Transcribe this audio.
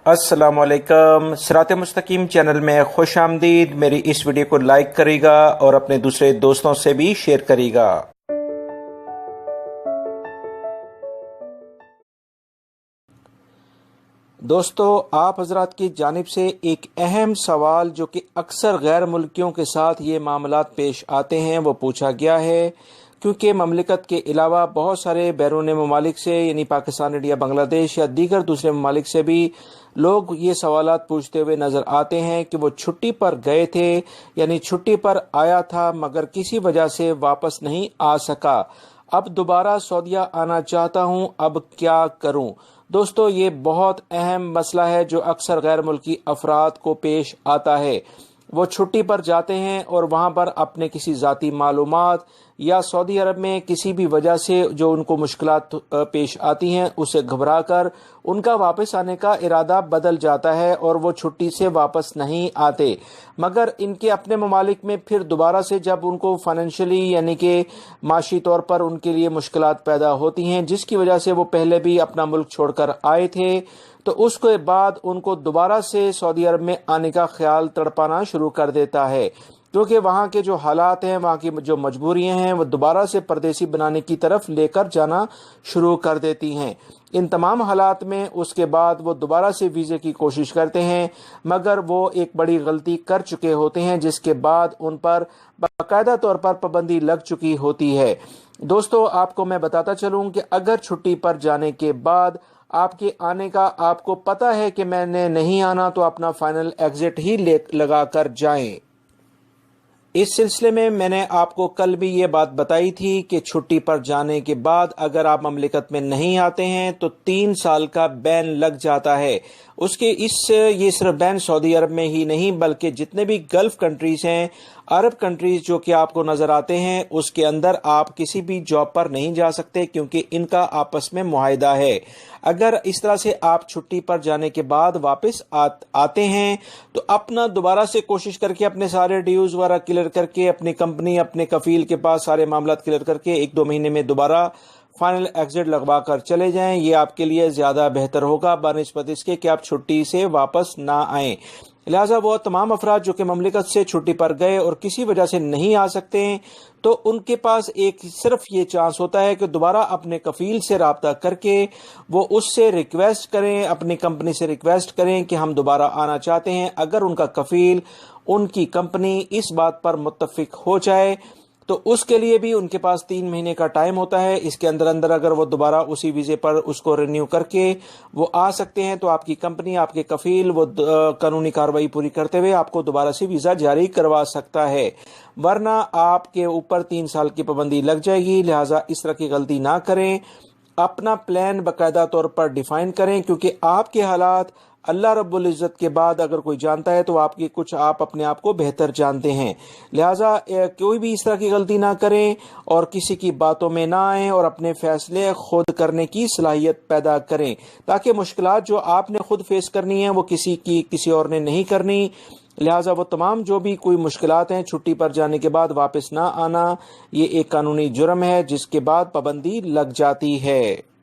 अस्सलाम वालेकुम। सिरात मुस्तकीम चैनल में खुश आमदीद। मेरी इस वीडियो को लाइक करेगा और अपने दूसरे दोस्तों से भी शेयर करेगा। दोस्तों, आप हजरात की जानिब से एक अहम सवाल जो कि अक्सर गैर मुल्कियों के साथ ये मामलात पेश आते हैं वो पूछा गया है, क्योंकि ममलिकत के अलावा बहुत सारे बैरून ममालिक से यानी पाकिस्तान, इंडिया, बांग्लादेश या दीगर दूसरे ममालिक से भी लोग ये सवालात पूछते हुए नज़र आते हैं कि वो छुट्टी पर गए थे, यानी छुट्टी पर आया था मगर किसी वजह से वापस नहीं आ सका। अब दोबारा सऊदीया आना चाहता हूँ, अब क्या करूँ? दोस्तों, ये बहुत अहम मसला है जो अक्सर गैर मुल्की अफराद को पेश आता है। वो छुट्टी पर जाते हैं और वहाँ पर अपने किसी ज़ाती मालूमात या सऊदी अरब में किसी भी वजह से जो उनको मुश्किलात पेश आती हैं उससे घबरा कर उनका वापस आने का इरादा बदल जाता है और वो छुट्टी से वापस नहीं आते। मगर इनके अपने ममालिक में फिर दोबारा से जब उनको फाइनेंशियली यानी कि माशी तौर पर उनके लिए मुश्किलात पैदा होती हैं, जिसकी वजह से वो पहले भी अपना मुल्क छोड़कर आए थे, तो उसके बाद उनको दोबारा से सऊदी अरब में आने का ख्याल तड़पाना शुरू कर देता है, क्योंकि वहाँ के जो हालात हैं, वहाँ की जो मजबूरियाँ हैं, वो दोबारा से परदेसी बनाने की तरफ लेकर जाना शुरू कर देती हैं। इन तमाम हालात में उसके बाद वो दोबारा से वीज़े की कोशिश करते हैं, मगर वो एक बड़ी गलती कर चुके होते हैं, जिसके बाद उन पर बाकायदा तौर पर पाबंदी लग चुकी होती है। दोस्तों, आपको मैं बताता चलूँ कि अगर छुट्टी पर जाने के बाद आपके आने का आपको पता है कि मैंने नहीं आना, तो अपना फाइनल एग्जिट ही लगा कर जाएं। इस सिलसिले में मैंने आपको कल भी ये बात बताई थी कि छुट्टी पर जाने के बाद अगर आप ममलिकत में नहीं आते हैं तो 3 साल का बैन लग जाता है। ये सिर्फ बैन सऊदी अरब में ही नहीं बल्कि जितने भी गल्फ कंट्रीज हैं, अरब कंट्रीज जो कि आपको नजर आते हैं, उसके अंदर आप किसी भी जॉब पर नहीं जा सकते, क्योंकि इनका आपस में मुआहिदा है। अगर इस तरह से आप छुट्टी पर जाने के बाद वापस आते हैं तो अपना दोबारा से कोशिश करके अपने सारे ड्यूज वगैरह क्लियर करके अपनी कंपनी, अपने कफील के पास सारे मामला क्लियर करके 1-2 महीने में दोबारा फाइनल एग्जिट लगवा कर चले जाएं। ये आपके लिए ज्यादा बेहतर होगा बनिस्बत इसके कि आप छुट्टी से वापस ना आएं। लिहाजा वो तमाम अफराद जो कि ममलिकत से छुट्टी पर गए और किसी वजह से नहीं आ सकते हैं, तो उनके पास एक सिर्फ ये चांस होता है कि दोबारा अपने कफील से राब्ता करके वो उससे रिक्वेस्ट करें, अपनी कंपनी से रिक्वेस्ट करें कि हम दोबारा आना चाहते हैं। अगर उनका कफील, उनकी कंपनी इस बात पर मुत्तफिक हो जाए तो उसके लिए भी उनके पास 3 महीने का टाइम होता है। इसके अंदर अंदर अगर वो दोबारा उसी वीज़े पर उसको रिन्यू करके वो आ सकते हैं तो आपकी कंपनी, आपके कफील वो कानूनी कार्रवाई पूरी करते हुए आपको दोबारा से वीज़ा जारी करवा सकता है, वरना आपके ऊपर 3 साल की पाबंदी लग जाएगी। लिहाजा इस तरह की गलती ना करें, अपना प्लान बाकायदा तौर पर डिफाइन करें, क्योंकि आपके हालात अल्लाह रब्बुल इज़्ज़त के बाद अगर कोई जानता है तो आप अपने आप को बेहतर जानते हैं। लिहाजा कोई भी इस तरह की गलती ना करें और किसी की बातों में ना आएं और अपने फैसले खुद करने की सलाहियत पैदा करें, ताकि मुश्किलात जो आपने खुद फेस करनी है वो किसी और ने नहीं करनी। लिहाजा वो तमाम जो भी कोई मुश्किलात हैं, छुट्टी पर जाने के बाद वापस ना आना, ये एक कानूनी जुर्म है जिसके बाद पाबंदी लग जाती है।